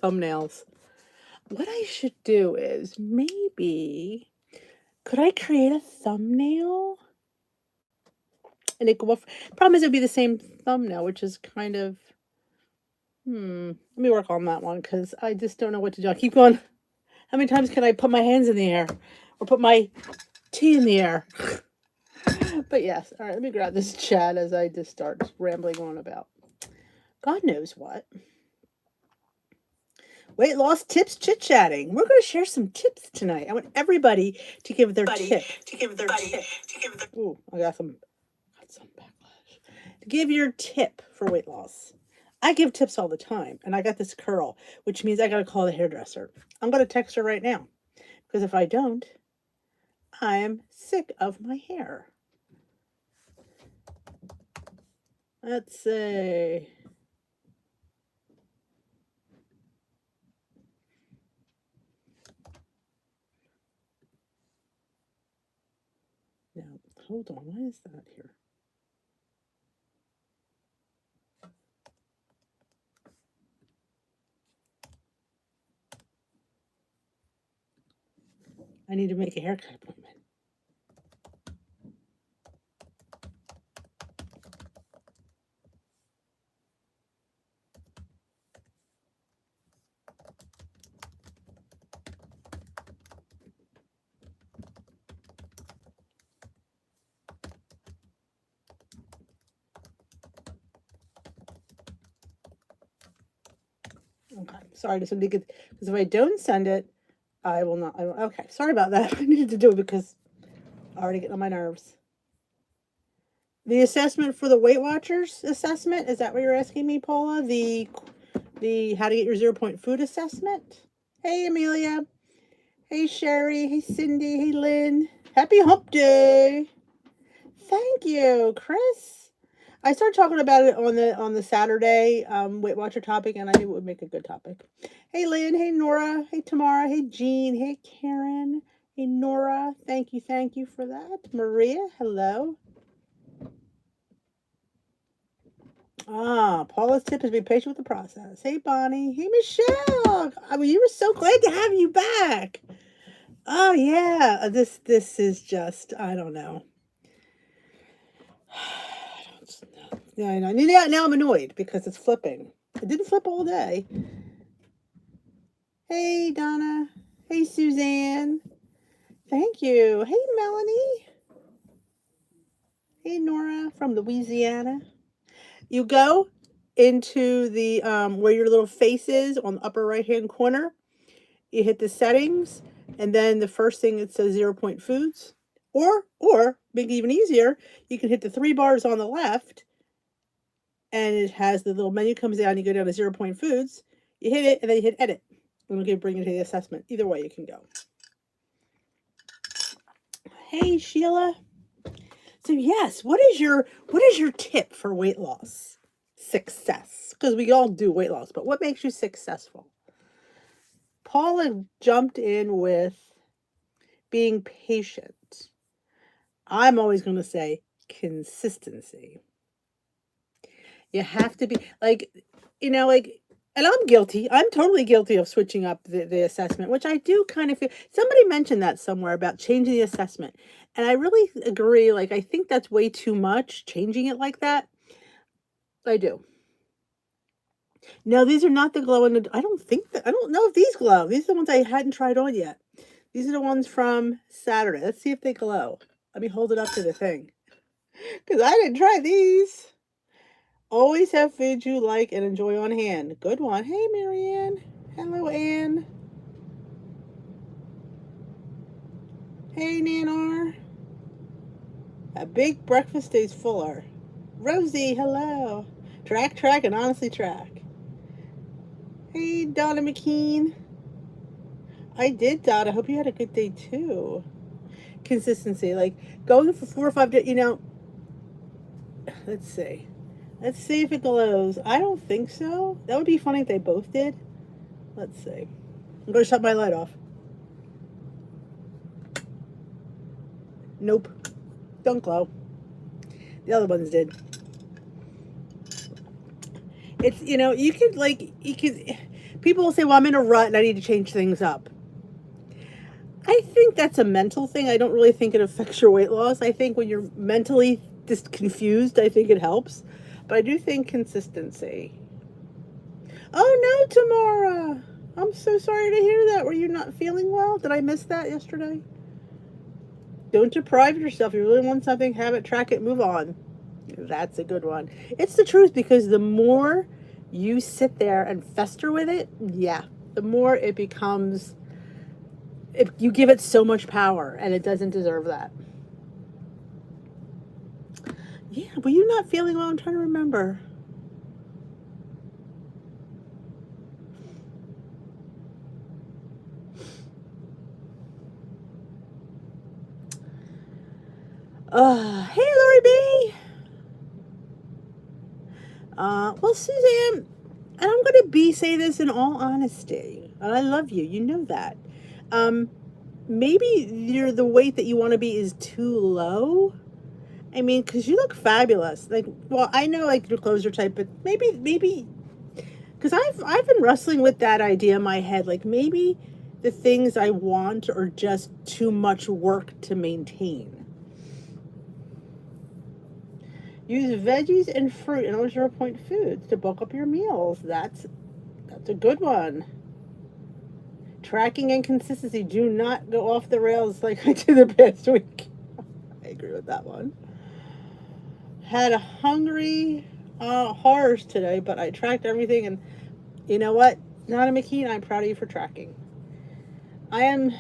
thumbnails. What I should do is maybe, could I create a thumbnail? And it go off. Problem is, it would be the same thumbnail, which is kind of, let me work on that one because I just don't know what to do. I keep going, how many times can I put my hands in the air or put my tea in the air? But yes, all right, let me grab this chat as I just start rambling on about God knows what. Weight loss tips chit-chatting. We're going to share some tips tonight. I want everybody to give their tip. Ooh, I got some backlash. To give your tip for weight loss. I give tips all the time, and I got this curl, which means I got to call the hairdresser. I'm going to text her right now, because if I don't, I'm sick of my hair. Let's see. Now, hold on. Why is that here? I need to make a haircut appointment. Okay, sorry to somebody get, because if I don't send it, I will not. Okay, sorry about that. I needed to do it because I already getting on my nerves. The assessment for the Weight Watchers assessment, is that what you're asking me, Paula? The how to get your 0 point food assessment? Hey, Amelia. Hey, Sherry. Hey, Cindy. Hey, Lynn. Happy hump day. Thank you, Chris. I started talking about it on the Saturday Weight Watcher topic, and I knew it would make a good topic. Hey, Lynn. Hey, Nora. Hey, Tamara. Hey, Jean. Hey, Karen. Hey, Nora. Thank you for that. Maria, hello. Paula's tip is be patient with the process. Hey, Bonnie. Hey, Michelle. I mean, you were so glad to have you back. Oh yeah, this is just, I don't know. Yeah, I know. Now I'm annoyed because it's flipping. It didn't flip all day. Hey, Donna. Hey, Suzanne. Thank you. Hey, Melanie. Hey, Nora from Louisiana. You go into the where your little face is on the upper right hand corner. You hit the settings, and then the first thing it says 0 point foods. Or make it even easier, you can hit the 3 bars on the left, and it has the little menu comes down. You go down to 0 point foods. You hit it, and then you hit edit. And it'll bring you to the assessment. Either way, you can go. Hey, Sheila. So yes, what is your tip for weight loss success? Because we all do weight loss, but what makes you successful? Paula jumped in with being patient. I'm always going to say consistency. You have to be like, and I'm guilty. I'm totally guilty of switching up the assessment, which I do kind of feel. Somebody mentioned that somewhere about changing the assessment. And I really agree. Like, I think that's way too much, changing it like that. I do. No, these are not the glow in the, I don't know if these glow. These are the ones I hadn't tried on yet. These are the ones from Saturday. Let's see if they glow. Let me hold it up to the thing. Because I didn't try these. Always have food you like and enjoy on hand. Good one. Hey, Marianne. Hello, Anne. Hey, Nanar. A big breakfast stays fuller. Rosie, hello. Track, and honestly track. Hey, Donna McKean. I did, Donna. I hope you had a good day, too. Consistency. Like, going for 4 or 5 days, let's see. Let's see if it glows. I don't think so. That would be funny if they both did. Let's see. I'm going to shut my light off. Nope. Don't glow. The other ones did. It's, you could, People will say, well, I'm in a rut and I need to change things up. I think that's a mental thing. I don't really think it affects your weight loss. I think when you're mentally just confused, I think it helps. But I do think consistency. Oh no, Tamara. I'm so sorry to hear that. Were you not feeling well? Did I miss that yesterday? Don't deprive yourself. You really want something, have it, track it, move on. That's a good one. It's the truth, because the more you sit there and fester with it, yeah, the more it becomes, you give it so much power, and it doesn't deserve that. Yeah, were you not feeling well? I'm trying to remember. Hey, Lori B. Well, Suzanne, and I'm going to say this in all honesty, and I love you. You know that. Maybe the weight that you want to be is too low. I mean, because you look fabulous. Like, well, I know like your clothes are tight, but maybe, because I've been wrestling with that idea in my head. Like maybe the things I want are just too much work to maintain. Use veggies and fruit and other 0-point foods to bulk up your meals. That's a good one. Tracking and consistency. Do not go off the rails like I did the past week. I agree with that one. Had a hungry horrors today, but I tracked everything, and you know what? Nana McKean, I'm proud of you for tracking. Am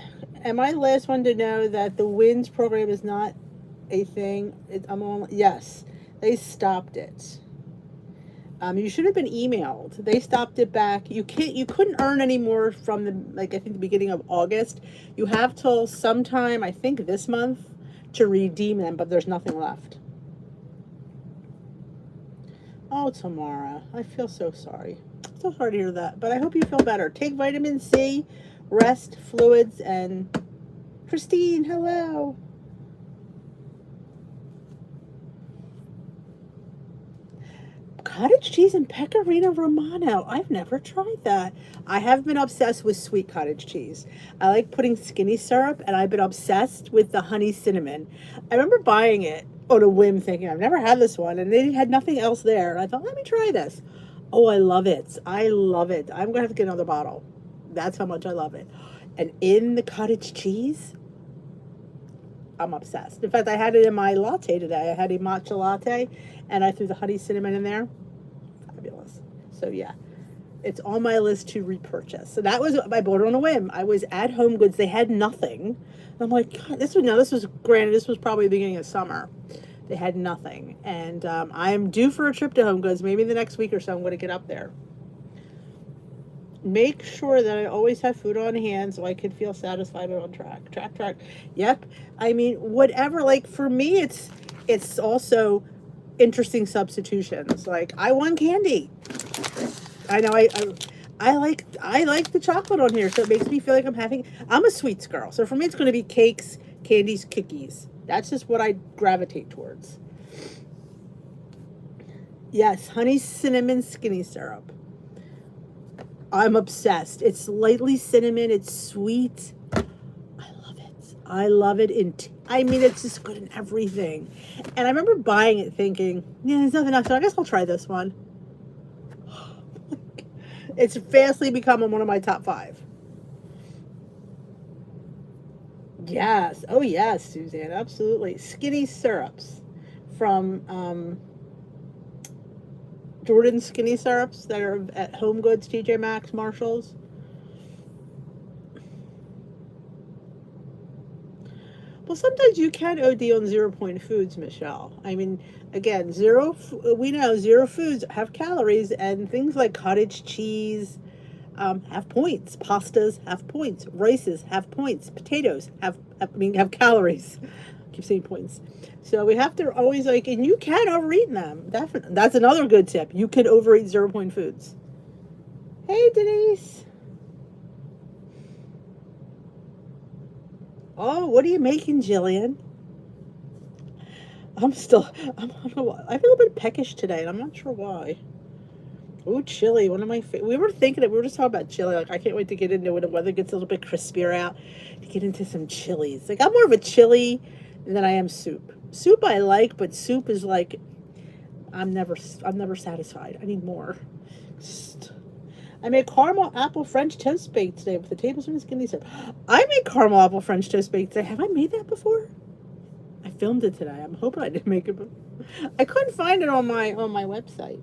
I the last one to know that the WINS program is not a thing? Yes. They stopped it. You should have been emailed. They stopped it back. You couldn't earn any more from I think the beginning of August. You have till sometime, I think this month, to redeem them, but there's nothing left. Oh, Tamara, I feel so sorry. So sorry to hear that, but I hope you feel better. Take vitamin C, rest, fluids, and Christine, hello. Cottage cheese and pecorino romano. I've never tried that. I have been obsessed with sweet cottage cheese. I like putting skinny syrup, and I've been obsessed with the honey cinnamon. I remember buying it on a whim, thinking I've never had this one, and they had nothing else there. And I thought, let me try this. Oh, I love it. I love it. I'm going to have to get another bottle. That's how much I love it. And in the cottage cheese, I'm obsessed. In fact, I had it in my latte today. I had a matcha latte, and I threw the honey cinnamon in there. Fabulous. So yeah, it's on my list to repurchase. So that was, I bought it on a whim. I was at Home Goods. They had nothing. And I'm like, God, this was probably the beginning of summer. They had nothing. And I'm due for a trip to Home Goods. Maybe the next week or so I'm going to get up there. Make sure that I always have food on hand so I can feel satisfied and on track. Track. Yep. I mean, whatever. Like for me, it's also interesting substitutions. Like I want candy. I know I like the chocolate on here, so it makes me feel like I'm a sweets girl. So for me, it's going to be cakes, candies, cookies. That's just what I gravitate towards. Yes, honey cinnamon skinny syrup. I'm obsessed. It's lightly cinnamon. It's sweet. I love it. I love it. It's just good in everything. And I remember buying it thinking, yeah, there's nothing else. So I guess I'll try this one. It's fastly become one of my top 5. Yes. Oh, yes, Suzanne. Absolutely. Skinny syrups from Jordan Skinny Syrups that are at Home Goods, TJ Maxx, Marshalls. Well, sometimes you can OD on 0-point foods, Michelle. I mean, again, we know 0 foods have calories, and things like cottage cheese have points. Pastas have points. Rices have points. Potatoes have calories. I keep saying points. So we have to always and you can overeat them. Definitely. That's another good tip. You can overeat 0-point foods. Hey, Denise. Oh, what are you making, Jillian? I feel a bit peckish today, and I'm not sure why. Ooh, chili. One of my we were thinking it. We were just talking about chili. Like I can't wait to get into it when the weather gets a little bit crispier out. To get into some chilies. Like I'm more of a chili than I am soup. Soup I like, but soup is like I'm never satisfied. I need more. Just- I made caramel apple French toast bake today with a tablespoon of skinny syrup. I made caramel apple French toast bake today. Have I made that before? I filmed it today. I'm hoping I didn't make it. I couldn't find it on my website.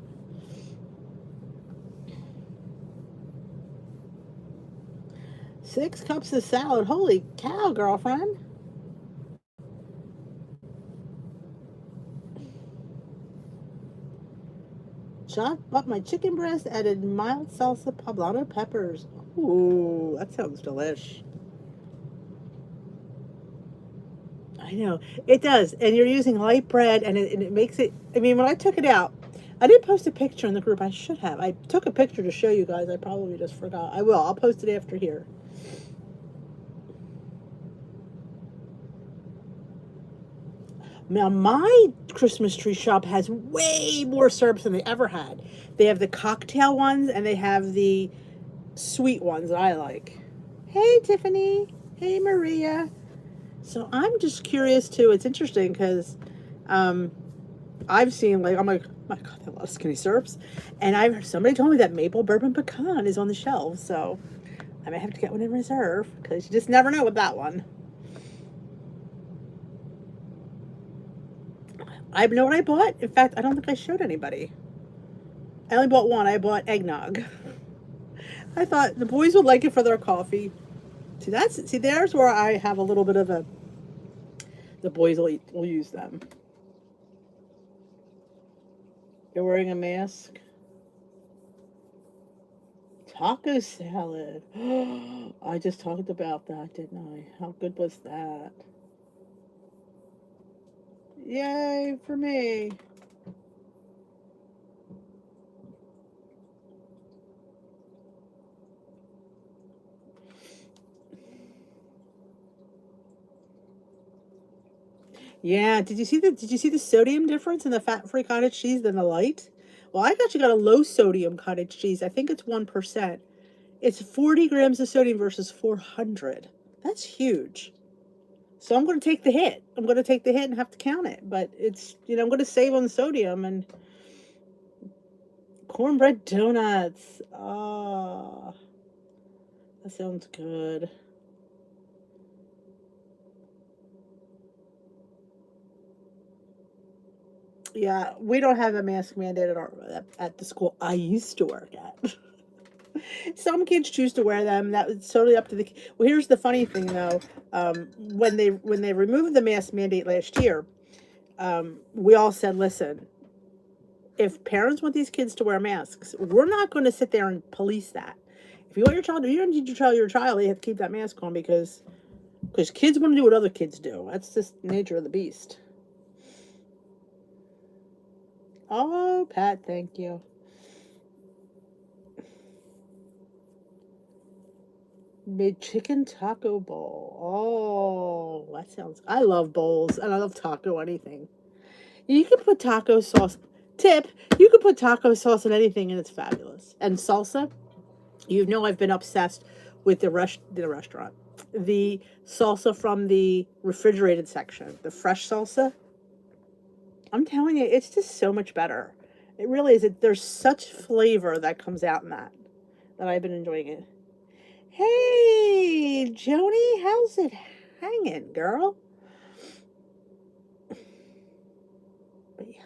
6 cups of salad. Holy cow, girlfriend. Chopped up my chicken breast, added mild salsa poblano peppers. Ooh, that sounds delish. I know. It does. And you're using light bread, and it makes it. I mean, when I took it out, I didn't post a picture in the group. I should have. I took a picture to show you guys. I probably just forgot. I will. I'll post it after here. Now, my Christmas tree shop has way more syrups than they ever had. They have the cocktail ones, and they have the sweet ones that I like. Hey, Tiffany. Hey, Maria. So I'm just curious too. It's interesting because um, I've seen I'm like, oh my God, they have a lot of skinny syrups, and I've heard somebody told me that maple bourbon pecan is on the shelves. So I may have to get one in reserve because you just never know with that one. I know what I bought. In fact, I don't think I showed anybody. I only bought one. I bought eggnog. I thought the boys would like it for their coffee. See, there's where I have a little bit of a. The boys will use them. You're wearing a mask. Taco salad. I just talked about that, didn't I? How good was that? Yay for me. Yeah, did you see the sodium difference in the fat-free cottage cheese than the light? Well, I actually got a low sodium cottage cheese. I think it's 1%. It's 40 grams of sodium versus 400. That's huge. So I'm going to take the hit. I'm going to take the hit and have to count it. But I'm going to save on sodium and cornbread donuts. Ah, that sounds good. Yeah, we don't have a mask mandate at the school I used to work at. Some kids choose to wear them. That's totally up to the. Well, here's the funny thing though. When they removed the mask mandate last year, we all said, listen, if parents want these kids to wear masks, we're not going to sit there and police that. If you want your child, you don't need your child, you have to keep that mask on because kids want to do what other kids do. That's just nature of the beast. Oh, Pat, thank you. Made chicken taco bowl. Oh, that sounds. I love bowls and I love taco anything. You can put taco sauce. Tip: you can put taco sauce on anything and it's fabulous. And salsa. You know I've been obsessed with the restaurant. The salsa from the refrigerated section, the fresh salsa. I'm telling you, it's just so much better. It really is. There's such flavor that comes out in that I've been enjoying it. Hey, Joni, how's it hanging, girl? But yeah.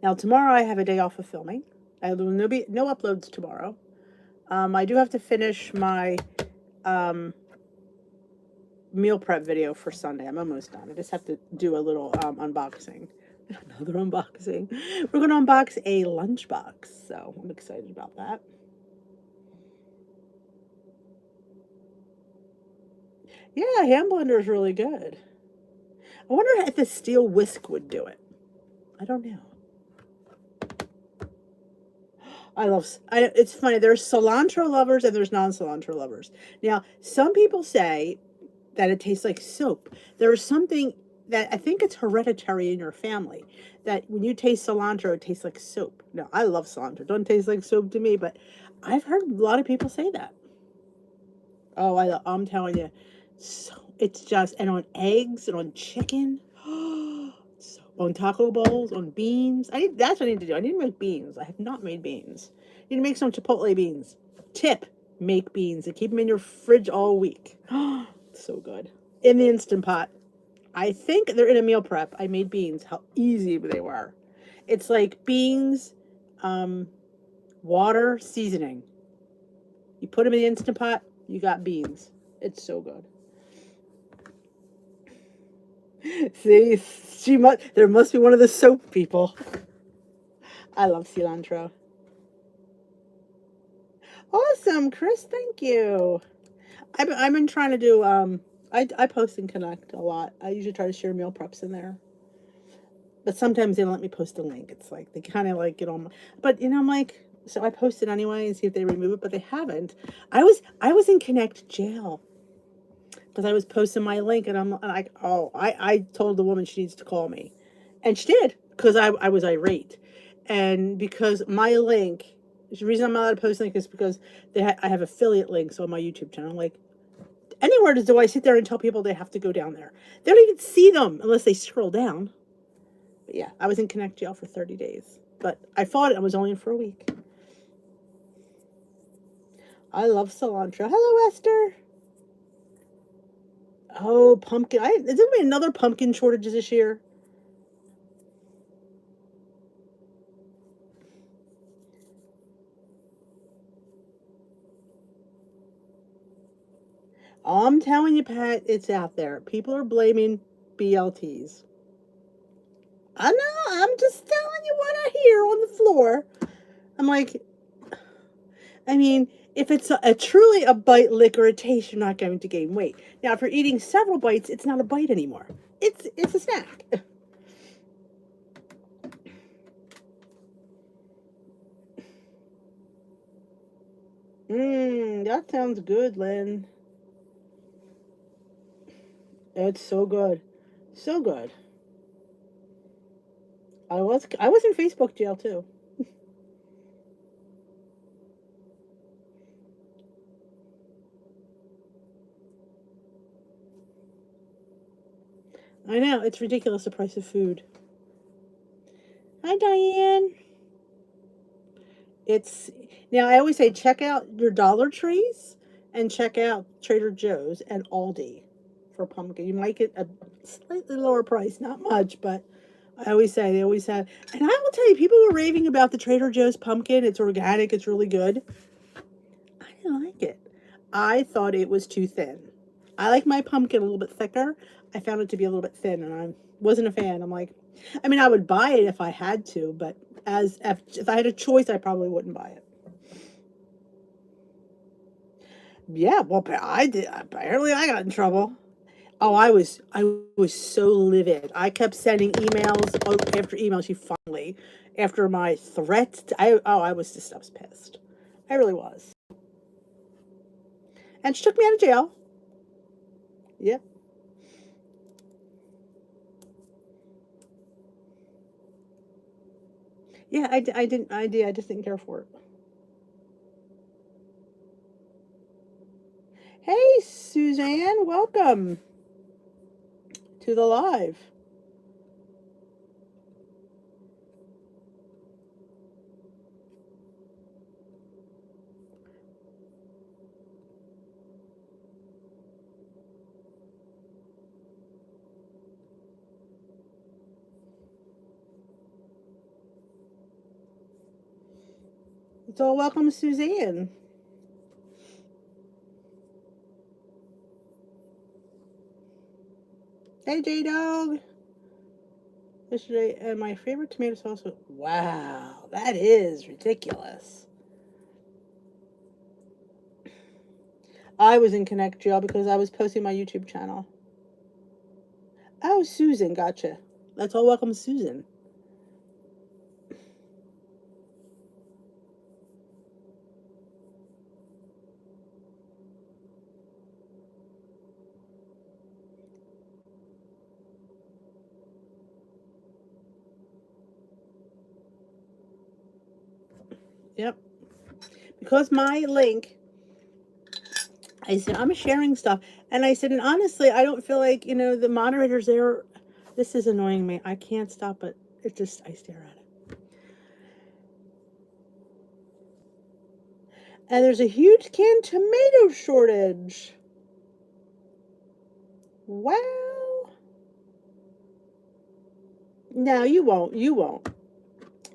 Now tomorrow I have a day off of filming. I will no uploads tomorrow. I do have to finish my um, meal prep video for Sunday. I'm almost done. I just have to do a little unboxing. Another unboxing. We're going to unbox a lunchbox, so I'm excited about that. Yeah, hand blender is really good. I wonder if the steel whisk would do it. I don't know. It's funny, there's cilantro lovers and there's non-cilantro lovers. Now, some people say that it tastes like soap. There's something that I think it's hereditary in your family. That when you taste cilantro, it tastes like soap. Now, I love cilantro. Don't taste like soap to me, but I've heard a lot of people say that. Oh, I'm telling you, so it's just and on eggs and on chicken, so, on taco bowls, on beans. That's what I need to do. I need to make beans. I have not made beans. I need to make some chipotle beans. Tip: make beans and keep them in your fridge all week. So good in the instant pot. I think they're in a meal prep. I made beans. How easy they were. It's like beans, um, water, seasoning. You put them in the instant pot. You got beans. It's so good. See, there must be one of the soap people. I love cilantro. Awesome, Chris. Thank you. I've been trying to do. I post and connect a lot. I usually try to share meal preps in there, but sometimes they don't let me post a link. It's like they kind of like get on. But I'm like, so I posted anyway and see if they remove it, but they haven't. I was in Connect jail because I was posting my link and I'm like, oh, I told the woman she needs to call me, and she did because I was irate, and because my link. The reason I'm not allowed to post link is because I have affiliate links on my YouTube channel. Like, anywhere do I sit there and tell people they have to go down there? They don't even see them unless they scroll down. But yeah, I was in Connect jail for 30 days. But I fought it. I was only in for a week. I love cilantro. Hello, Esther. Oh, pumpkin. Is there going to be another pumpkin shortage this year? I'm telling you, Pat, it's out there. People are blaming BLTs. I know. I'm just telling you what I hear on the floor. I'm like, I mean, if it's truly a bite, lick, or a taste, you're not going to gain weight. Now, if you're eating several bites, it's not a bite anymore. It's a snack. That sounds good, Lynn. It's so good. So good. I was in Facebook jail too. I know, it's ridiculous the price of food. Hi, Diane. It's Now I always say check out your Dollar Trees and check out Trader Joe's and Aldi for pumpkin. You might get a slightly lower price, not much, but I always say they always have. And I will tell you, people were raving about the Trader Joe's pumpkin. It's organic. It's really good. I didn't like it. I thought it was too thin. I like my pumpkin a little bit thicker. I found it to be a little bit thin, and I wasn't a fan. I'm like, I mean, I would buy it if I had to, but if I had a choice, I probably wouldn't buy it. Yeah, well, I did. Apparently, I got in trouble. Oh, I was so livid. I kept sending emails after emails. She finally, after my threats, I was pissed. I really was. And she took me out of jail. Yep. Yeah, I didn't. I did. I just didn't care for it. Hey, Suzanne, welcome to the live. So welcome, Suzanne. Hey, J Dog. Yesterday, and my favorite tomato sauce was wow. That is ridiculous. I was in Connect Jail because I was posting my YouTube channel. Oh, Susan, gotcha. Let's all welcome Susan. because my link, I said, I'm sharing stuff. And I said, and honestly, I don't feel like, the moderators there, this is annoying me. I can't stop it. It just, I stare at it. And there's a huge canned tomato shortage. Wow. No, you won't. You won't.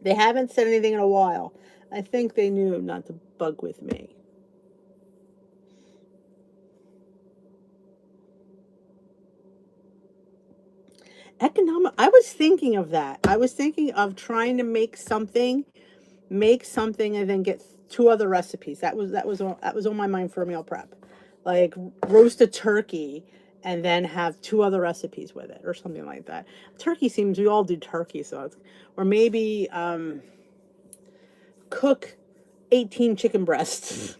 They haven't said anything in a while. I think they knew not to bug with me. I was thinking of that. I was thinking of trying to make something, and then get two other recipes. That was on my mind for a meal prep. Like roast a turkey and then have two other recipes with it or something like that. Turkey seems, we all do turkey, so it's, or maybe cook 18 chicken breasts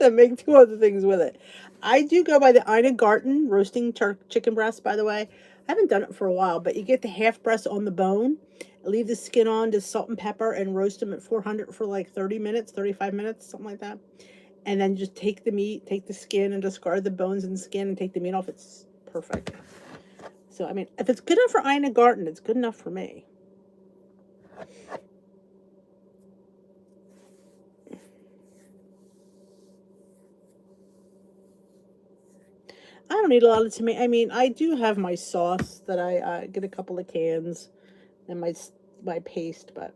and make two other things with it. I do go by the Ina Garten roasting chicken breast, by the way. I haven't done it for a while, but you get the half breast on the bone, leave the skin on, just salt and pepper, and roast them at 400 for like 30 minutes, 35 minutes, something like that. And then just take the meat, take the skin, and discard the bones and skin, and take the meat off. It's perfect. So, I mean, if it's good enough for Ina Garten, it's good enough for me. I don't need a lot of tomato. I mean, I do have my sauce that I get a couple of cans, and my paste, but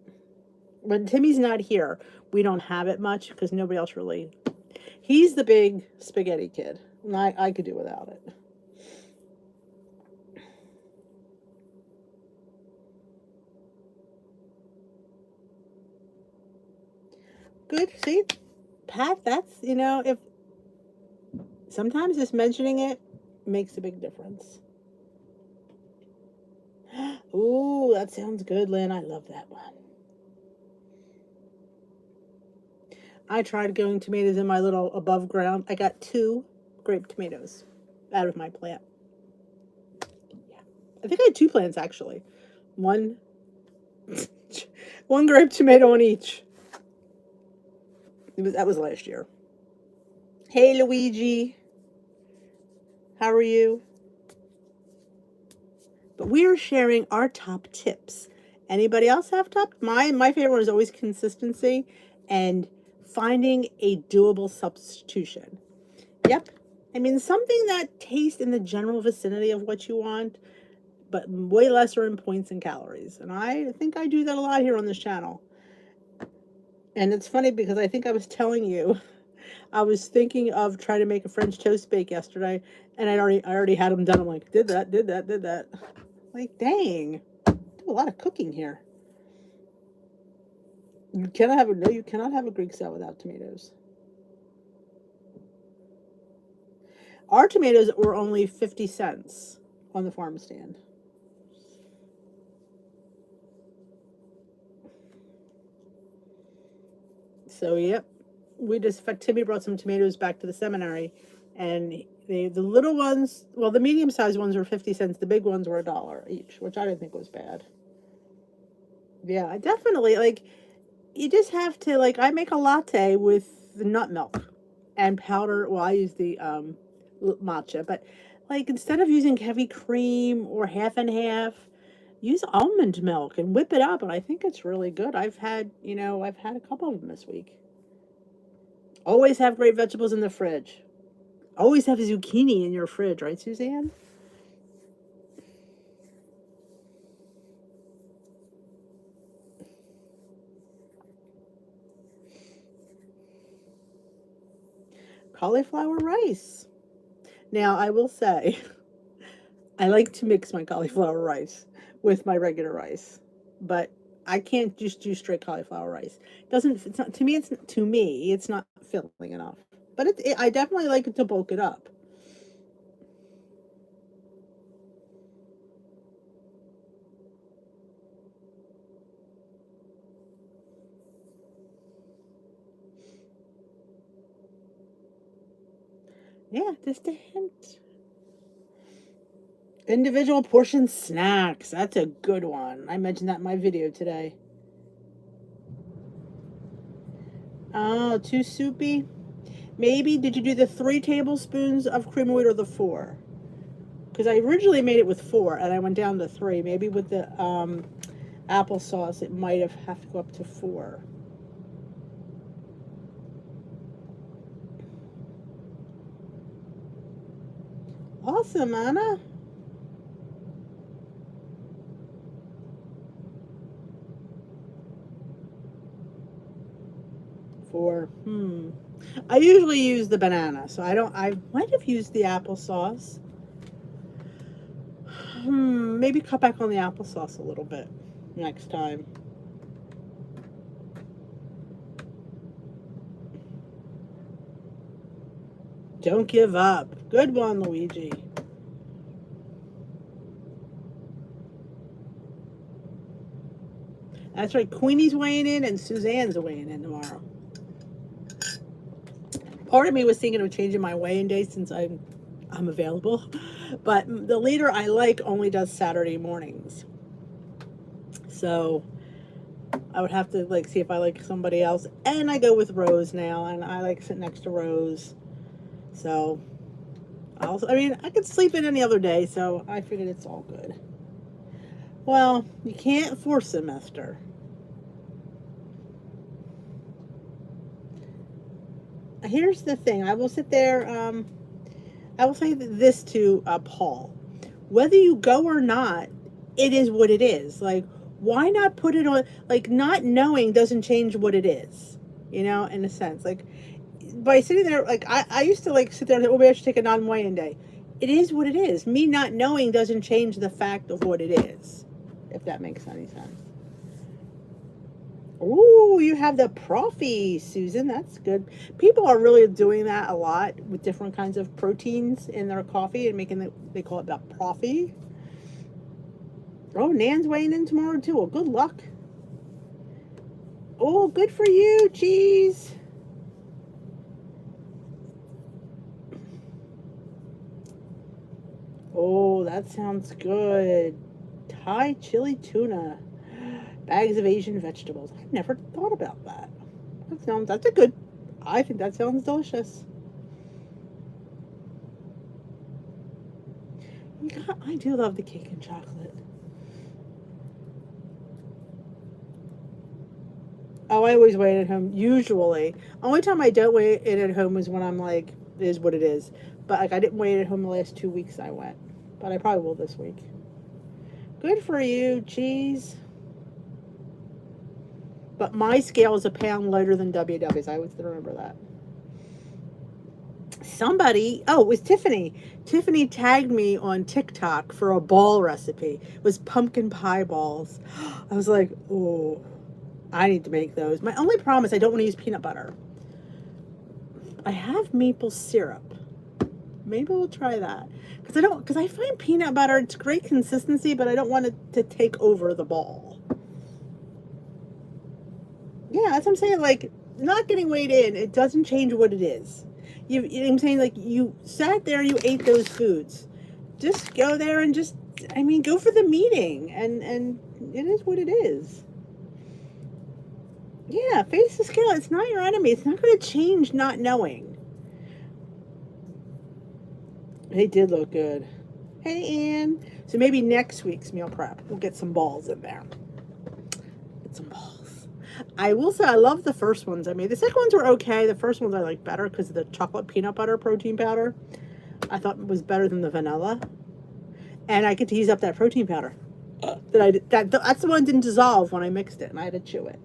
when Timmy's not here, we don't have it much because nobody else really. He's the big spaghetti kid, and I could do without it. Good, see, Pat. That's if sometimes just mentioning it makes a big difference. Ooh, that sounds good, Lynn. I love that one. I tried growing tomatoes in my little above ground. I got 2 grape tomatoes out of my plant. Yeah. I think I had 2 plants actually. One one grape tomato on each. That was last year. Hey Luigi. How are you? But we are sharing our top tips. Anybody else have top? My favorite one is always consistency and finding a doable substitution. Yep. I mean, something that tastes in the general vicinity of what you want, but way lesser in points and calories. And I think I do that a lot here on this channel. And it's funny because I think I was telling you, I was thinking of trying to make a French toast bake yesterday, and I already had them done. I'm like, did that. Like, dang, I do a lot of cooking here. You cannot have a Greek salad without tomatoes. Our tomatoes were only 50 cents on the farm stand. So, yep. Timmy brought some tomatoes back to the seminary, and the little ones, well, the medium sized ones were 50 cents. The big ones were $1 each, which I didn't think was bad. Yeah, I definitely like. You just have to like. I make a latte with the nut milk and powder. Well, I use the matcha, but like instead of using heavy cream or half and half, use almond milk and whip it up, and I think it's really good. I've had a couple of them this week. Always have great vegetables in the fridge. Always have zucchini in your fridge, right, Suzanne? Cauliflower rice. Now, I will say, I like to mix my cauliflower rice with my regular rice, but I can't just do straight cauliflower rice. It's not to me. It's not filling enough. But I definitely like it to bulk it up. Yeah, just a hint. Individual portion snacks. That's a good one. I mentioned that in my video today. Oh, too soupy. Maybe, did you do the 3 tablespoons of cream of wheat or the 4? Because I originally made it with 4 and I went down to 3. Maybe with the applesauce, it might have to go up to 4. Awesome, Anna. Four. I usually use the banana, so I might have used the applesauce. Maybe cut back on the applesauce a little bit next time. Don't give up. Good one, Luigi. That's right. Queenie's weighing in and Suzanne's weighing in tomorrow. Part of me was thinking of changing my weigh-in day since I'm available, but the leader I like only does Saturday mornings. So I would have to like see if I like somebody else, and I go with Rose now, and I like sit next to Rose. So I mean, I could sleep in any other day, so I figured it's all good. Well, you can't force them, Esther. Here's the thing. I will sit there. I will say this to Paul. Whether you go or not, it is what it is. Like, why not put it on? Like, not knowing doesn't change what it is. You know, in a sense. Like, by sitting there, like, I used to, like, sit there and say, oh, maybe I should take a non-weigh-in day. It is what it is. Me not knowing doesn't change the fact of what it is. If that makes any sense. Ooh, you have the Profi, Susan. That's good. People are really doing that a lot with different kinds of proteins in their coffee and making it, they call it the Profi. Oh, Nan's weighing in tomorrow too. Well, good luck. Oh, good for you, cheese. Oh, that sounds good. Thai chili tuna. Bags of Asian vegetables. I never thought about that. That's a good, I think that sounds delicious. I do love the cake and chocolate. Oh, I always weigh it at home. Usually. Only time I don't weigh it at home is when I'm like, it is what it is. But like, I didn't weigh it at home the last 2 weeks I went. But I probably will this week. Good for you, cheese. But my scale is a pound lighter than WW's. I always remember that. Somebody, oh, it was Tiffany. Tiffany tagged me on TikTok for a ball recipe. It was pumpkin pie balls. I was like, oh, I need to make those. My only problem is I don't want to use peanut butter. I have maple syrup. Maybe we'll try that. Because I find peanut butter, it's great consistency, but I don't want it to take over the ball. Yeah, that's what I'm saying. Like, not getting weighed in, it doesn't change what it is. You know what I'm saying? Like, you sat there, you ate those foods. Just go there and just, I mean, go for the meeting. And it is what it is. Yeah, face the scale. It's not your enemy. It's not going to change not knowing. They did look good. Hey, Ann. So maybe next week's meal prep, we'll get some balls in there. Get some balls. I will say I love the first ones. I mean, the second ones were okay. The first ones I like better because of the chocolate peanut butter protein powder. I thought it was better than the vanilla. And I get to use up that protein powder. That's the one that didn't dissolve when I mixed it, and I had to chew it.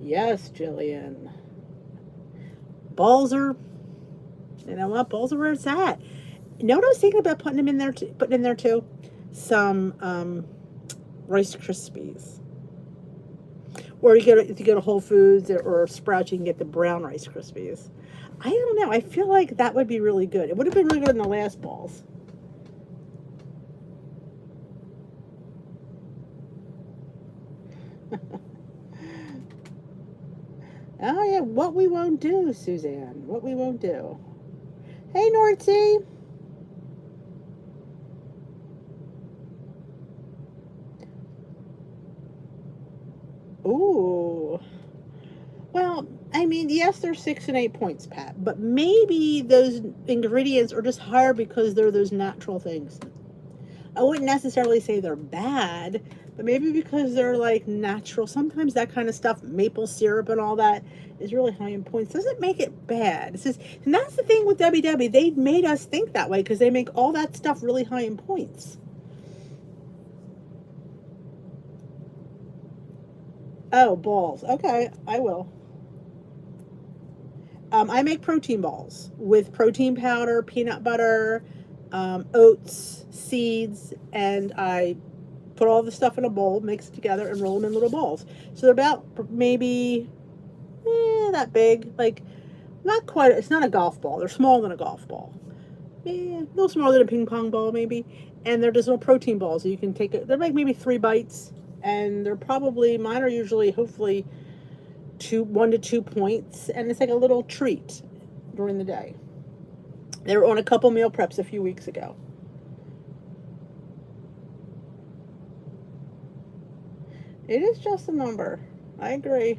Yes, Jillian. Balls are, you know what? Balls are where it's at. You know what I was thinking about putting in there too? Some Rice Krispies. Or if you go to Whole Foods or Sprouts, you can get the brown Rice Krispies. I don't know. I feel like that would be really good. It would have been really good in the last balls. Oh yeah, what we won't do, Suzanne. What we won't do. Hey, Norty. Ooh. Well, I mean, yes, they're 6 and 8 points, Pat, but maybe those ingredients are just higher because they're those natural things. I wouldn't necessarily say they're bad, but maybe because they're like natural. Sometimes that kind of stuff, maple syrup and all that, is really high in points. Doesn't make it bad. It's just, and that's the thing with WW. They made us think that way because they make all that stuff really high in points. Oh, balls. Okay, I will. I make protein balls with protein powder, peanut butter, oats, seeds, and I put all the stuff in a bowl, mix it together, and roll them in little balls. So they're about maybe that big, like not quite. It's not a golf ball. They're smaller than a golf ball. A little smaller than a ping pong ball, maybe. And they're just little protein balls. So you can take it. They're like maybe 3 bites, and they're probably mine are usually hopefully 1 to 2 points, and it's like a little treat during the day. They were on a couple meal preps a few weeks ago. It is just a number. I agree.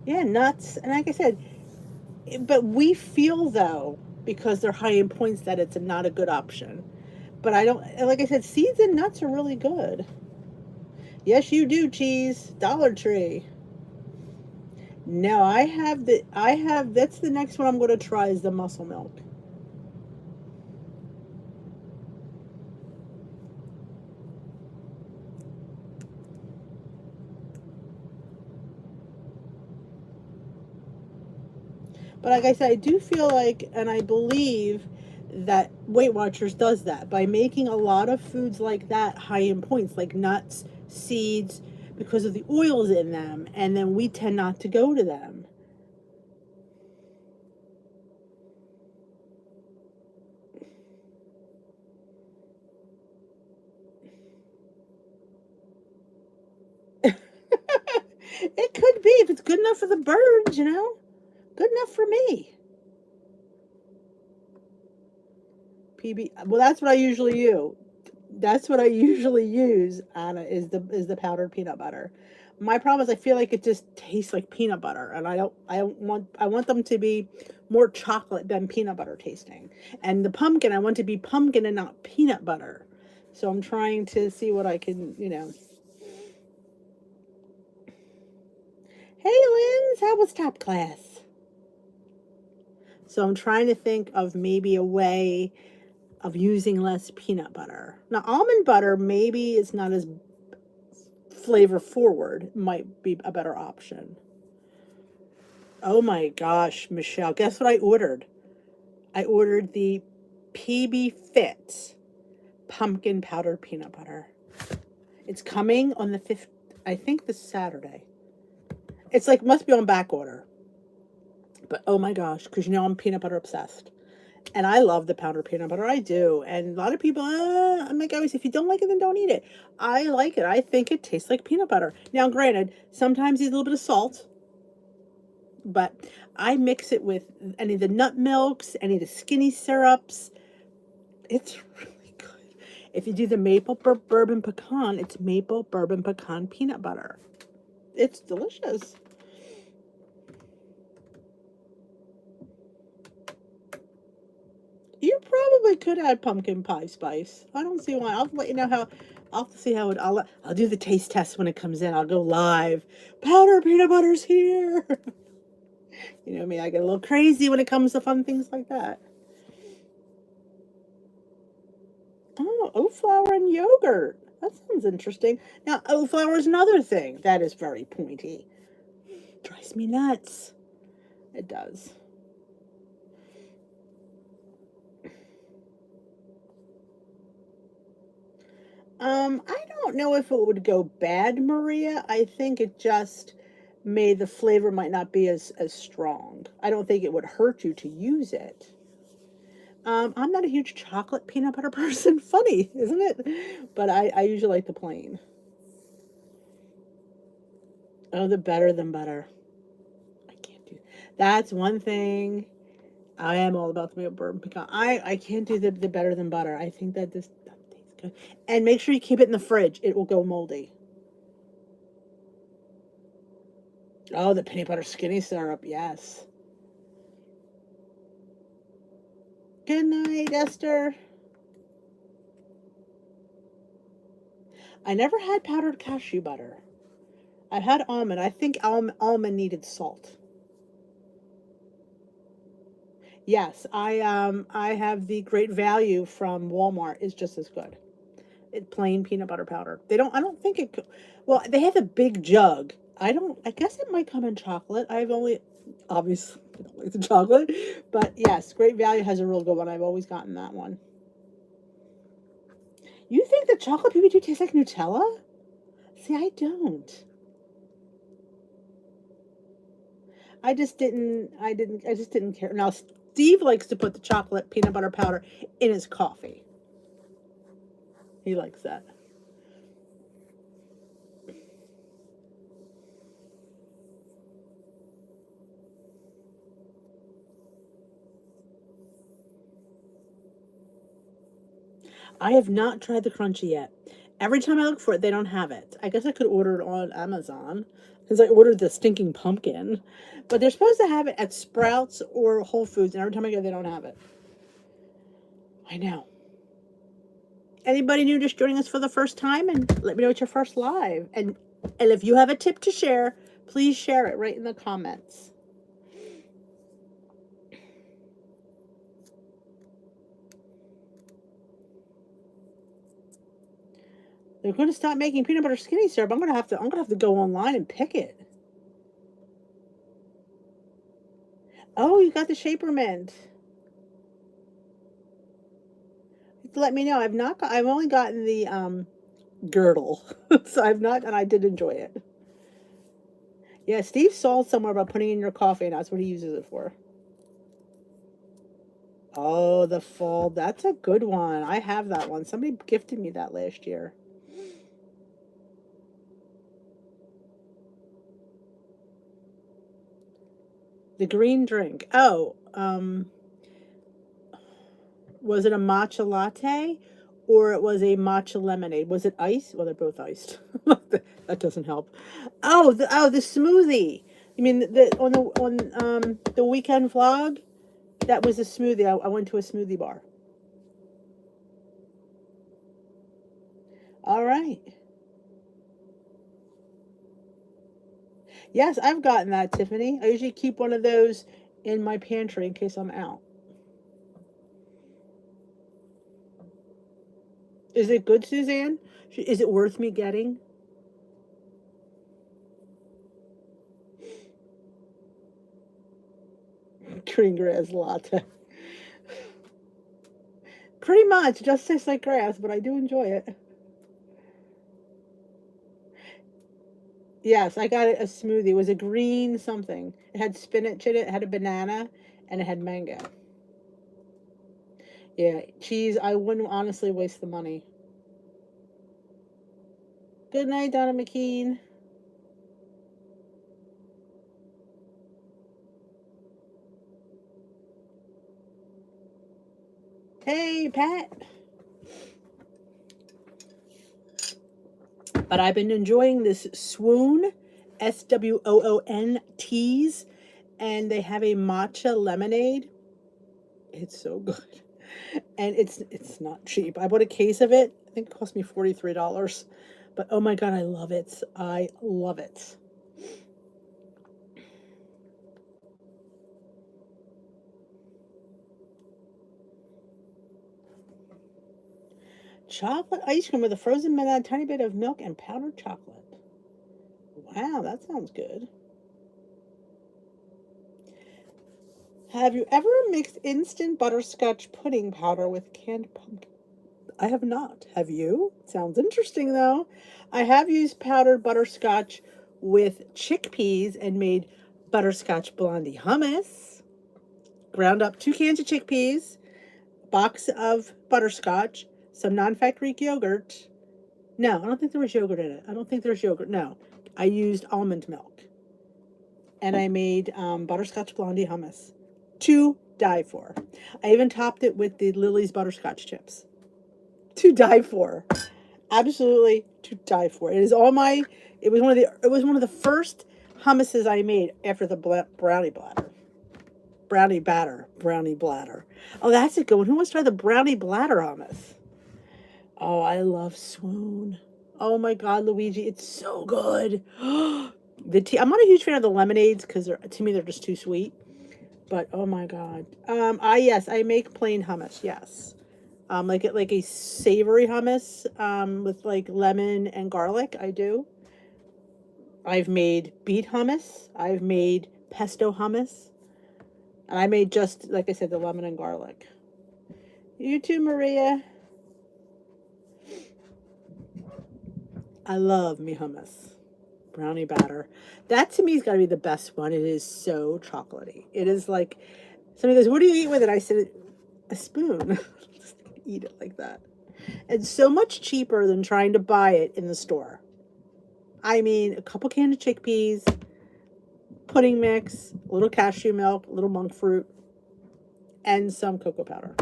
Yeah, nuts. And like I said, but we feel though, because they're high in points, that it's not a good option. But I don't, like I said, seeds and nuts are really good. Yes, you do, cheese. Dollar Tree. No, that's the next one I'm going to try is the muscle milk. But like I said, I do feel like, and I believe that Weight Watchers does that by making a lot of foods like that high in points, like nuts, seeds, because of the oils in them, and then we tend not to go to them. It could be if it's good enough for the birds, good enough for me. PB. Well, that's what I usually use. That's what I usually use, Anna, is the powdered peanut butter. My problem is I feel like it just tastes like peanut butter, and I want them to be more chocolate than peanut butter tasting. And the pumpkin, I want to be pumpkin and not peanut butter. So I'm trying to see what I can. Hey, Linz, how was top class? So I'm trying to think of maybe a way of using less peanut butter. Now, almond butter maybe is not as flavor forward, might be a better option. Oh my gosh, Michelle, guess what I ordered? I ordered the PB Fit pumpkin powdered peanut butter. It's coming on the 5th, I think this Saturday. It's like, must be on back order. But oh my gosh, because I'm peanut butter obsessed. And I love the powdered peanut butter. I do. And a lot of people, I'm like, always, if you don't like it, then don't eat it. I like it. I think it tastes like peanut butter. Now, granted, sometimes there's a little bit of salt, but I mix it with any of the nut milks, any of the skinny syrups. It's really good. If you do the maple bourbon pecan, it's maple bourbon pecan peanut butter. It's delicious. You probably could add pumpkin pie spice. I don't see why. I'll let you know how. I'll see how it. I'll do the taste test when it comes in. I'll go live. Powder peanut butter's here. You know me. I get a little crazy when it comes to fun things like that. Oh, oat flour and yogurt. That sounds interesting. Now, oat flour is another thing that is very pointy. Drives me nuts. It does. I don't know if it would go bad, Maria. I think it just the flavor might not be as strong. I don't think it would hurt you to use it. I'm not a huge chocolate peanut butter person. Funny, isn't it? But I usually like the plain. Oh, the better than butter. I can't do. That's one thing I am all about the bourbon pecan. I can't do the better than butter. I think that this that tastes good. And make sure you keep it in the fridge. It will go moldy. Oh, the peanut butter skinny syrup. Yes. Good night, Esther. I never had powdered cashew butter. I had almond. I think almond needed salt. Yes, I have the Great Value from Walmart. Is just as good. It plain peanut butter powder. They don't. I don't think it. Well, they have a big jug. I don't. I guess it might come in chocolate. I've only, obviously, I don't like the chocolate, but yes, Great Value has a real good one. I've always gotten that one. You think the chocolate PB2 tastes like Nutella? See, I don't. I just didn't. I didn't. I just didn't care. Now Steve likes to put the chocolate peanut butter powder in his coffee. He likes that. I have not tried the crunchy yet. Every time I look for it, they don't have it. I guess I could order it on Amazon because I ordered the stinking pumpkin. But they're supposed to have it at Sprouts or Whole Foods, and every time I go, they don't have it. I know. Anybody new just joining us for the first time, and let me know it's your first live. And if you have a tip to share, please share it right in the comments. They're going to stop making peanut butter skinny syrup. I'm going to have to go online and pick it. Oh, you got the Shaper Mint. Let me know. I've only gotten the girdle. So I've not, and I did enjoy it. Yeah, Steve saw somewhere about putting in your coffee, and that's what he uses it for. Oh, the fall. That's a good one. I have that one. Somebody gifted me that last year. The green drink. Oh, was it a matcha latte or it was a matcha lemonade? Was it iced? Well, they're both iced. That doesn't help. Oh, the smoothie. You mean the on the weekend vlog? That was a smoothie. I went to a smoothie bar. All right. Yes, I've gotten that, Tiffany. I usually keep one of those in my pantry in case I'm out. Is it good, Suzanne? Is it worth me getting? Green grass latte. Pretty much, just tastes like grass, but I do enjoy it. Yes, I got it a smoothie. It was a green something. It had spinach in it, it had a banana, and it had mango. Yeah, cheese. I wouldn't honestly waste the money. Good night, Donna McKean. Hey, Pat. But I've been enjoying this Swoon, Swoon teas, and they have a matcha lemonade. It's so good. And it's not cheap. I bought a case of it. I think it cost me $43. But oh my god, I love it. I love it. Chocolate ice cream with a frozen banana, a tiny bit of milk, and powdered chocolate. Wow, that sounds good. Have you ever mixed instant butterscotch pudding powder with canned pumpkin? I have not. Have you? Sounds interesting though. I have used powdered butterscotch with chickpeas and made butterscotch blondie hummus. Ground up 2 cans of chickpeas, box of butterscotch, some non-fat Greek yogurt. No, I don't think there was yogurt in it. I don't think there's yogurt. No, I used almond milk, and I made butterscotch blondie hummus. 2 die for. I even topped it with the Lily's butterscotch chips. To die for. Absolutely to die for. It is all my. It was one of the first hummuses I made after the brownie bladder. Brownie bladder. Oh, that's a good one. Who wants to try the brownie bladder hummus? Oh, I love Swoon. Oh my God, Luigi, it's so good. The tea. I'm not a huge fan of the lemonades because to me they're just too sweet. But oh my God. Yes, I make plain hummus. Yes. Like a savory hummus with like lemon and garlic. I do. I've made beet hummus. I've made pesto hummus. And I made just, like I said, the lemon and garlic. You too, Maria. I love me hummus. Brownie batter. That to me has got to be the best one. It is so chocolatey. It is like, somebody goes, what do you eat with it? I said, a spoon. Just eat it like that. It's so much cheaper than trying to buy it in the store. I mean, a couple cans of chickpeas, pudding mix, a little cashew milk, a little monk fruit, and some cocoa powder,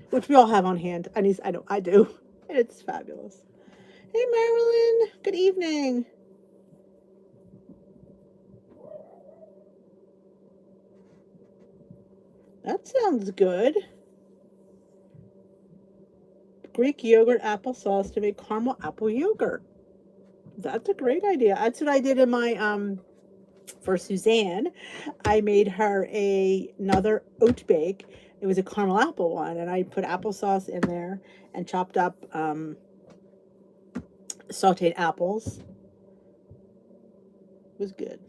which we all have on hand. I know I do. And it's fabulous. Hey, Marilyn. Good evening. That sounds good. Greek yogurt applesauce to make caramel apple yogurt. That's a great idea. That's what I did in my for Suzanne. I made her another oat bake. It was a caramel apple one, and I put applesauce in there and chopped up sauteed apples. It was good.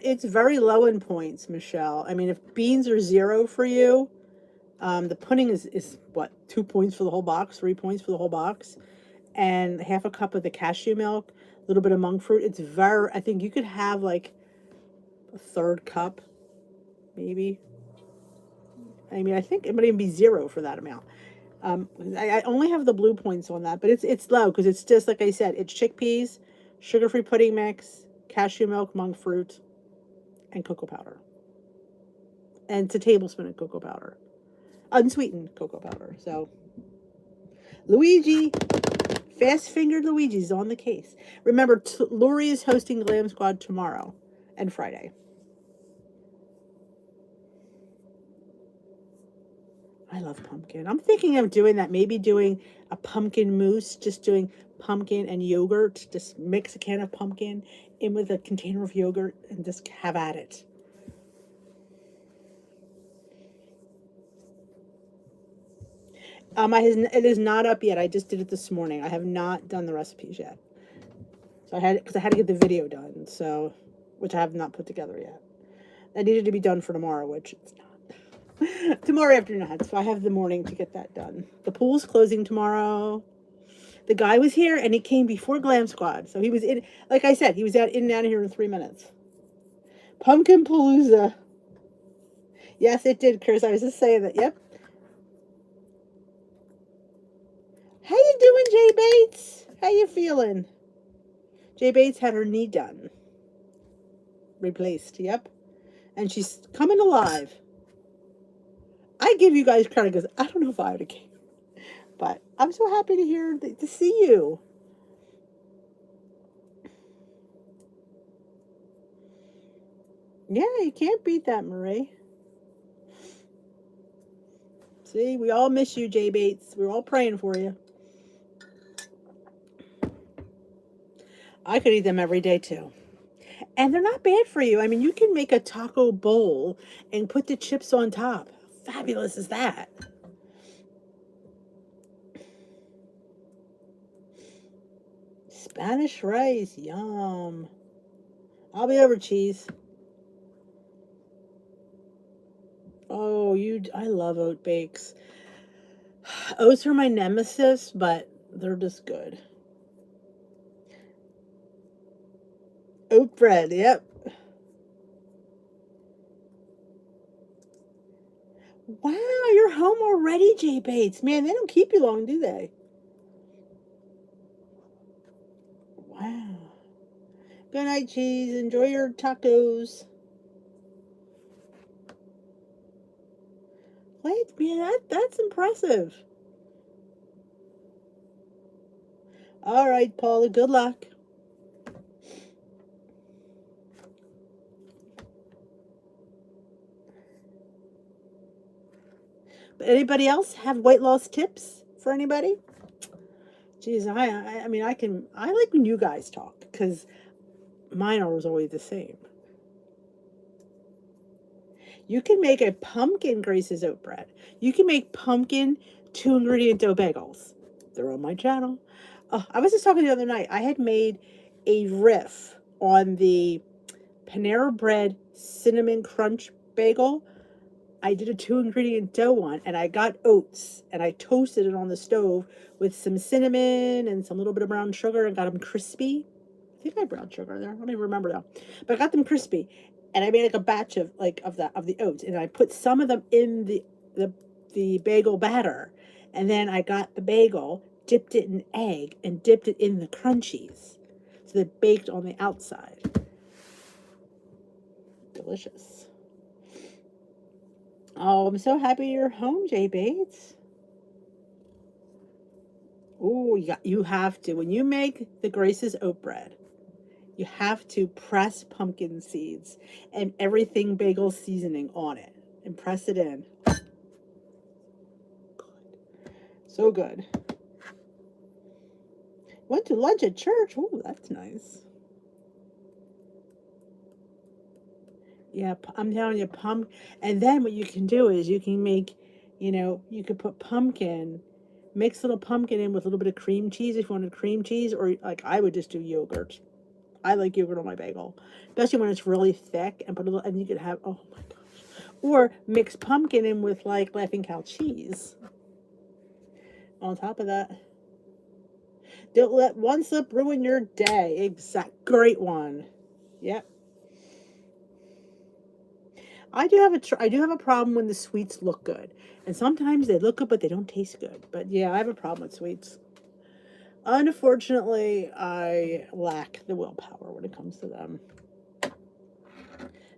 It's very low in points, Michelle. I mean, if beans are 0 for you, the pudding is what, 2 points for the whole box, 3 points for the whole box, and half a cup of the cashew milk, a little bit of monk fruit. It's very, I think you could have like a third cup, maybe. I mean, I think it might even be 0 for that amount. I only have the blue points on that, but it's low because it's just like I said, it's chickpeas, sugar-free pudding mix, cashew milk, monk fruit, and cocoa powder. And it's a tablespoon of cocoa powder, unsweetened cocoa powder. So, Luigi, fast-fingered Luigi's on the case. Remember, Lori is hosting Glam Squad tomorrow and Friday. I love pumpkin. I'm thinking of doing that. Maybe doing a pumpkin mousse, just doing pumpkin and yogurt. Just mix a can of pumpkin in with a container of yogurt and just have at it. It is not up yet. I just did it this morning. I have not done the recipes yet. So I had to get the video done. So, which I have not put together yet. That needed to be done for tomorrow, which it's not. Tomorrow afternoon. So I have the morning to get that done. The pool's closing tomorrow. The guy was here and he came before Glam Squad. So he was in, like I said, he was in and out of here in 3 minutes. Pumpkin Palooza. Yes, it did, Chris. I was just saying that. Yep. How you doing, Jay Bates? How you feeling? Jay Bates had her knee done. Replaced. Yep. And she's coming alive. I give you guys credit because I don't know if I would have came. But I'm so happy to see you. Yeah, you can't beat that, Marie. See, we all miss you, Jay Bates. We're all praying for you. I could eat them every day too. And they're not bad for you. I mean, you can make a taco bowl and put the chips on top. How fabulous is that? Spanish rice, yum. I'll be over, cheese. Oh, I love oat bakes. Oats are my nemesis, but they're just good. Oat bread, yep. Wow, you're home already, Jay Bates. Man, they don't keep you long, do they? Wow. Good night, cheese. Enjoy your tacos. Wait, man, that's impressive. All right, Paula, good luck. But anybody else have weight loss tips for anybody? Geez, I mean, I like when you guys talk because mine are always the same. You can make a pumpkin Grace's oat bread. You can make pumpkin 2-ingredient dough bagels. They're on my channel. I was just talking the other night. I had made a riff on the Panera Bread cinnamon crunch bagel. I did a 2-ingredient dough one, and I got oats, and I toasted it on the stove with some cinnamon and some little bit of brown sugar, and got them crispy. I think I had brown sugar in there. I don't even remember though, but I got them crispy, and I made like a batch of the oats, and I put some of them in the bagel batter, and then I got the bagel, dipped it in egg, and dipped it in the crunchies, so they baked on the outside. Delicious. Oh, I'm so happy you're home, Jay Bates. Oh, you have to. When you make the Grace's oat bread, you have to press pumpkin seeds and everything bagel seasoning on it and press it in. So good. Went to lunch at church. Oh, that's nice. Yeah, I'm telling you, and then what you can do is you can make, you could put pumpkin, mix little pumpkin in with a little bit of cream cheese if you wanted cream cheese, or like I would just do yogurt. I like yogurt on my bagel, especially when it's really thick, and put a little, and you could have, oh my gosh, or mix pumpkin in with like Laughing Cow cheese on top of that. Don't let one slip ruin your day. Exact, great one. Yep. I do have a problem when the sweets look good, and sometimes they look good but they don't taste good. But yeah, I have a problem with sweets. Unfortunately, I lack the willpower when it comes to them.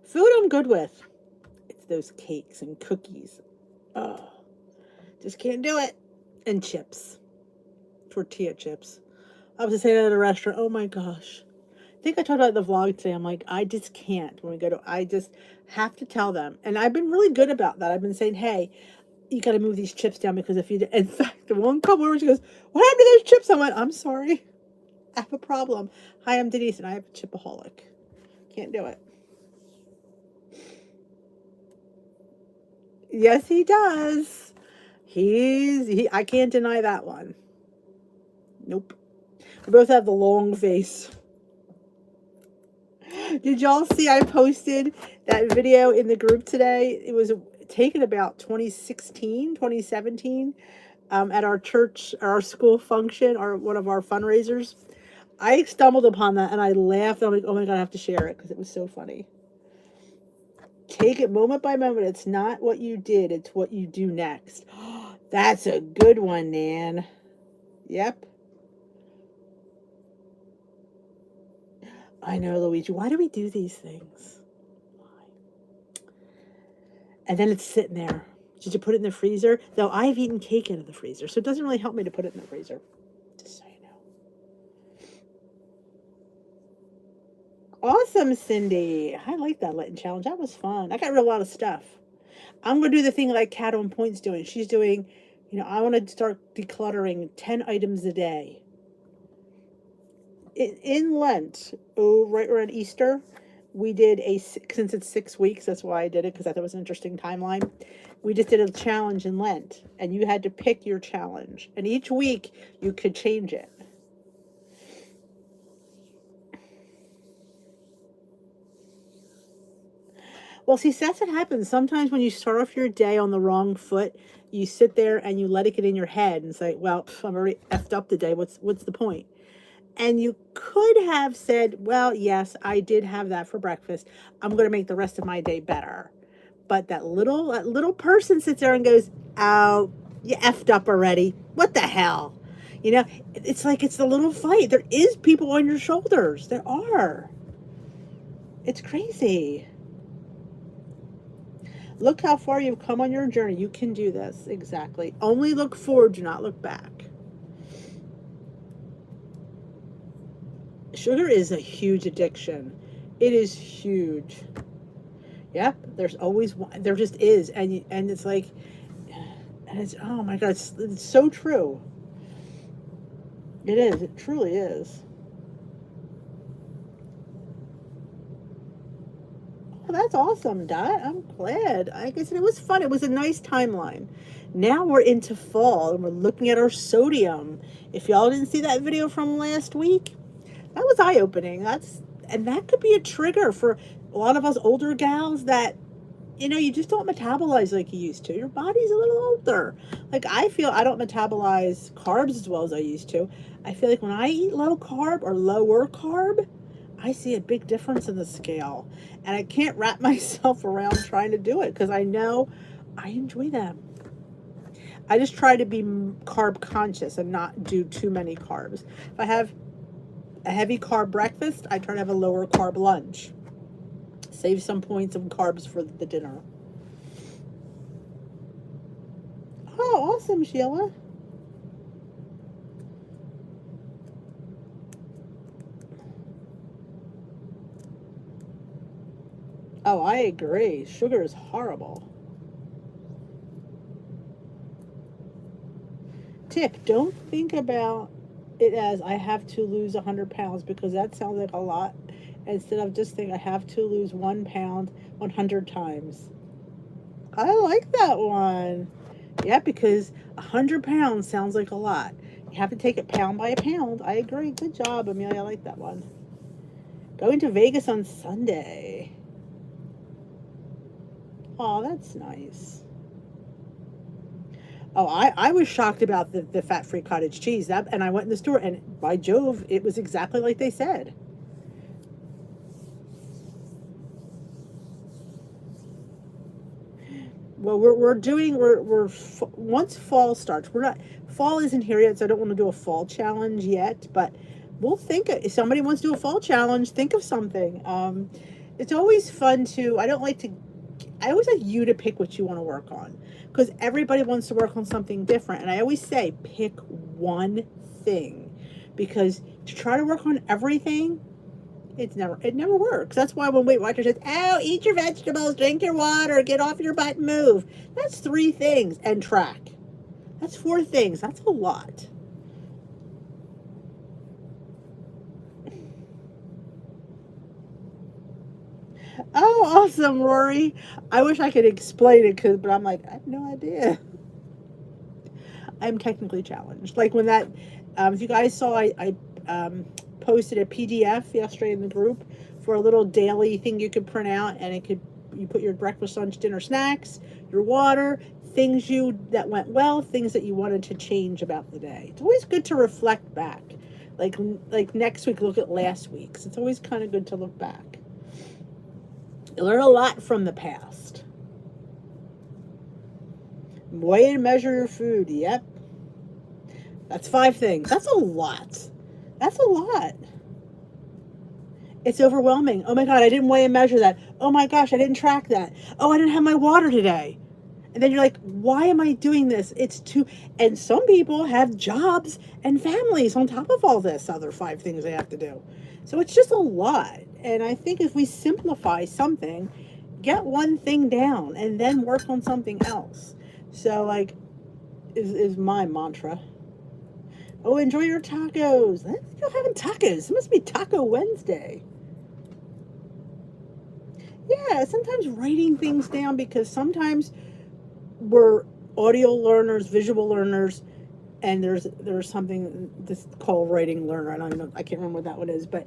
Food I'm good with. It's those cakes and cookies. Oh, just can't do it. And chips. Tortilla chips. I was just saying that at a restaurant. Oh my gosh. I think I talked about the vlog today. I'm like, I just can't. When we go to, I just have to tell them. And I've been really good about that. I've been saying, hey, you got to move these chips down because if you, in fact, the one couple where she goes, what happened to those chips? I went, I'm sorry. I have a problem. Hi, I'm Denise and I have a chipaholic. Can't do it. Yes, he does. I can't deny that one. Nope. We both have the long face. Did y'all see I posted that video in the group today? It was taken about 2016, 2017, at our church, our school function, or one of our fundraisers. I stumbled upon that and I laughed. I'm like, oh my God, I have to share it because it was so funny. Take it moment by moment. It's not what you did, it's what you do next. That's a good one, Nan. Yep. I know, Luigi. Why do we do these things? Why? And then it's sitting there. Did you put it in the freezer? Though I've eaten cake out of the freezer, so it doesn't really help me to put it in the freezer. Just so you know. Awesome, Cindy. I like that Lenten challenge. That was fun. I got rid of a lot of stuff. I'm going to do the thing like Cat on Point's doing. She's doing, I want to start decluttering 10 items a day. In Lent, right around Easter, we did since it's 6 weeks, that's why I did it, because I thought it was an interesting timeline. We just did a challenge in Lent, and you had to pick your challenge. And each week, you could change it. Well, see, that's what happens. Sometimes when you start off your day on the wrong foot, you sit there and you let it get in your head and say, well, I'm already effed up today. What's the point? And you could have said, well, yes, I did have that for breakfast. I'm going to make the rest of my day better. But that little person sits there and goes, oh, you effed up already. What the hell? It's like it's the little fight. There is people on your shoulders. There are. It's crazy. Look how far you've come on your journey. You can do this. Exactly. Only look forward, do not look back. Sugar is a huge addiction. It is huge. Yep, there's always one. There just is, and it's like, and it's, oh my God, it's so true. It is. It truly is. Oh, that's awesome, Dot. I'm glad. Like I said, it was fun. It was a nice timeline. Now we're into fall and we're looking at our sodium. If y'all didn't see that video from last week, that was eye-opening. And that could be a trigger for a lot of us older gals that, you just don't metabolize like you used to. Your body's a little older. Like, I feel I don't metabolize carbs as well as I used to. I feel like when I eat low carb or lower carb, I see a big difference in the scale. And I can't wrap myself around trying to do it because I know I enjoy them. I just try to be carb conscious and not do too many carbs. If I have a heavy carb breakfast, I try to have a lower carb lunch. Save some points of carbs for the dinner. Oh, awesome, Sheila. Oh, I agree. Sugar is horrible. Tip, don't think about it as I have to lose 100 pounds because that sounds like a lot. Instead of just think I have to lose 1 pound 100 times. I like that one. Yeah, because 100 pounds sounds like a lot. You have to take it pound by pound. I agree. Good job, Amelia. I like that one. Going to Vegas on Sunday. Oh, that's nice. Oh, I was shocked about the fat-free cottage cheese. And I went in the store, and by Jove, it was exactly like they said. Well, we're once fall starts, we're not, fall isn't here yet, so I don't want to do a fall challenge yet, but we'll think, if somebody wants to do a fall challenge, think of something. It's always fun I always like you to pick what you want to work on, because everybody wants to work on something different, and I always say pick one thing, because to try to work on everything, it never works. That's why when Weight Watchers says, "Oh, eat your vegetables, drink your water, get off your butt, and move." That's 3 things, and track. That's 4 things. That's a lot. Oh, awesome, Rory. I wish I could explain it, but I'm like, I have no idea. I'm technically challenged. Like when that, if you guys saw, I posted a PDF yesterday in the group for a little daily thing you could print out, and you put your breakfast, lunch, dinner, snacks, your water, things that went well, things that you wanted to change about the day. It's always good to reflect back. Like next week, look at last week's. It's always kind of good to look back. You learn a lot from the past. Weigh and measure your food. Yep. That's 5 things. That's a lot. That's a lot. It's overwhelming. Oh my God, I didn't weigh and measure that. Oh my gosh, I didn't track that. Oh, I didn't have my water today. And then you're like, why am I doing this? And some people have jobs and families on top of all this other 5 things they have to do. So it's just a lot. And I think if we simplify something, get one thing down and then work on something else. So like, is my mantra. Oh, enjoy your tacos. I'm still having tacos. It must be Taco Wednesday. Yeah, sometimes writing things down, because sometimes we're audio learners, visual learners, and there's something this called writing learner. I can't remember what that one is, but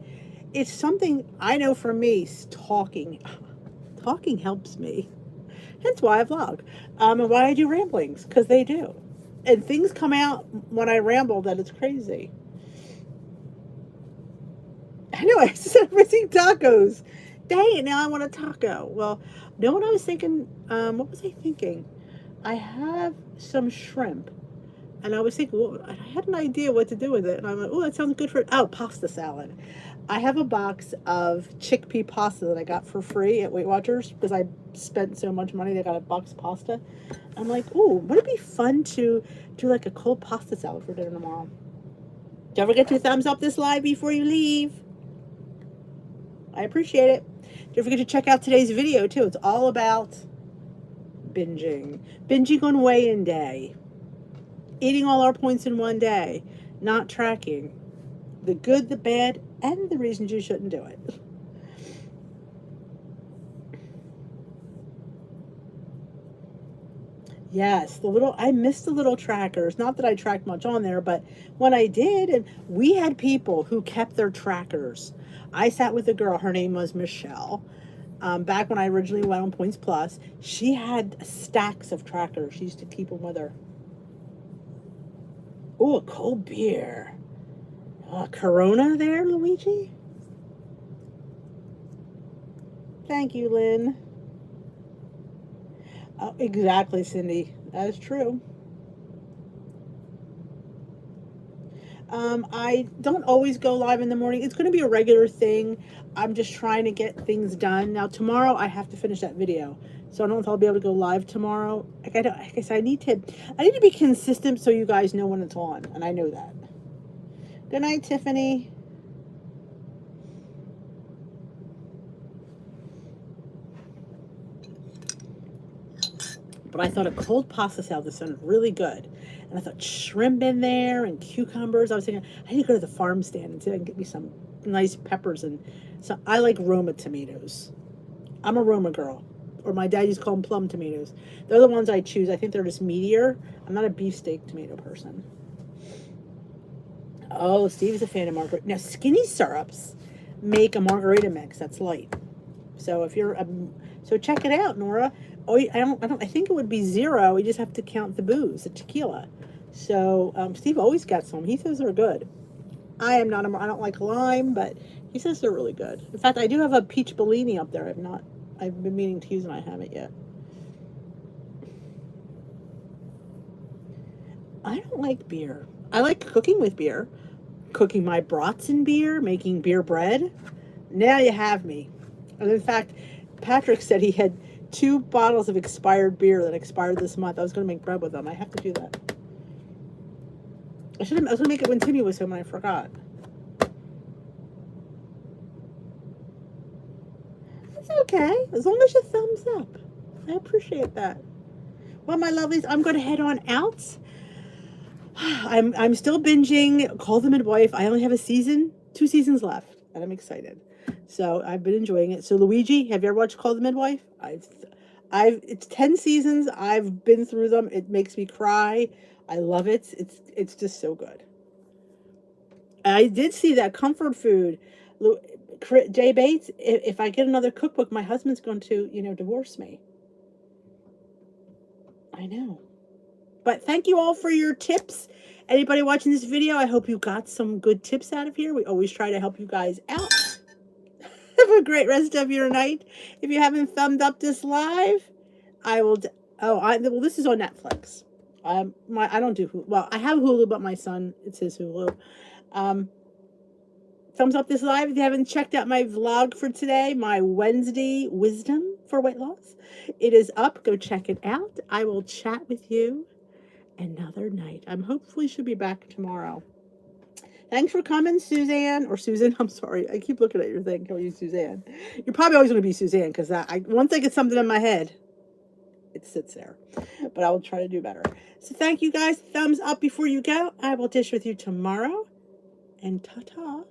it's something I know for me. Talking helps me. Hence why I vlog, and why I do ramblings, because they do, and things come out when I ramble that it's crazy. I know, I said missing tacos. Dang it, now I want a taco. Well, know what I was thinking? What was I thinking? I have some shrimp, And I was thinking, well, I had an idea what to do with it. And I'm like, oh, that sounds good for, oh, pasta salad. I have a box of chickpea pasta that I got for free at Weight Watchers because I spent so much money. They got a box of pasta. I'm like, oh, would it be fun to do like a cold pasta salad for dinner tomorrow? Don't forget to thumbs up this live before you leave. I appreciate it. Don't forget to check out today's video too. It's all about binging. Binging on weigh-in day. Eating all our points in one day. Not tracking. The good, the bad, and the reasons you shouldn't do it. Yes, I missed the little trackers. Not that I tracked much on there, but when I did, and we had people who kept their trackers. I sat with a girl, her name was Michelle. Back when I originally went on Points Plus, she had stacks of trackers. She used to keep them with her. Oh, a cold beer. Corona there, Luigi? Thank you, Lynn. Oh, exactly, Cindy. That is true. I don't always go live in the morning. It's going to be a regular thing. I'm just trying to get things done. Now, tomorrow I have to finish that video. So I don't know if I'll be able to go live tomorrow. I guess I need to be consistent so you guys know when it's on. And I know that. Good night, Tiffany. But I thought a cold pasta salad this sounded really good. And I thought shrimp in there and cucumbers. I was thinking, I need to go to the farm stand and see if I can get me some nice peppers. And so I like Roma tomatoes. I'm a Roma girl. Or my dad used to call them plum tomatoes. They're the ones I choose. I think they're just meatier. I'm not a beefsteak tomato person. Oh, Steve's a fan of margarita. Now, Skinny Syrups make a margarita mix that's light. So if you're so check it out, Nora. Oh, I think it would be 0. We just have to count the booze, the tequila. So Steve always gets some. He says they're good. I don't like lime, but he says they're really good. In fact, I do have a peach Bellini up there. I've been meaning to use and I haven't yet. I don't like beer. I like cooking with beer. Cooking my brats in beer, making beer bread. Now you have me. And in fact, Patrick said he had 2 bottles of expired beer that expired this month. I was going to make bread with them. I have to do that. I was going to make it when Timmy was home and I forgot. It's okay. As long as you thumbs up. I appreciate that. Well, my lovelies, I'm going to head on out. I'm still binging Call the Midwife. I only have 2 seasons left, and I'm excited. So I've been enjoying it. So Luigi, have you ever watched Call the Midwife? It's 10 seasons. I've been through them. It makes me cry. I love it. It's just so good. I did see that comfort food. Jay Bates, if I get another cookbook, my husband's going to, divorce me. I know. But thank you all for your tips. Anybody watching this video, I hope you got some good tips out of here. We always try to help you guys out. Have a great rest of your night. If you haven't thumbed up this live, I will. Well, this is on Netflix. I don't do Hulu. Well, I have Hulu, but my son, it's his Hulu. Thumbs up this live if you haven't checked out my vlog for today, my Wednesday wisdom for weight loss. It is up. Go check it out. I will chat with you another night. I'm hopefully should be back tomorrow. Thanks for coming, Suzanne. Or Susan, I'm sorry. I keep looking at your thing. Call you Suzanne. You're probably always going to be Suzanne because once I get something in my head, it sits there. But I will try to do better. So thank you guys. Thumbs up before you go. I will dish with you tomorrow. And ta-ta.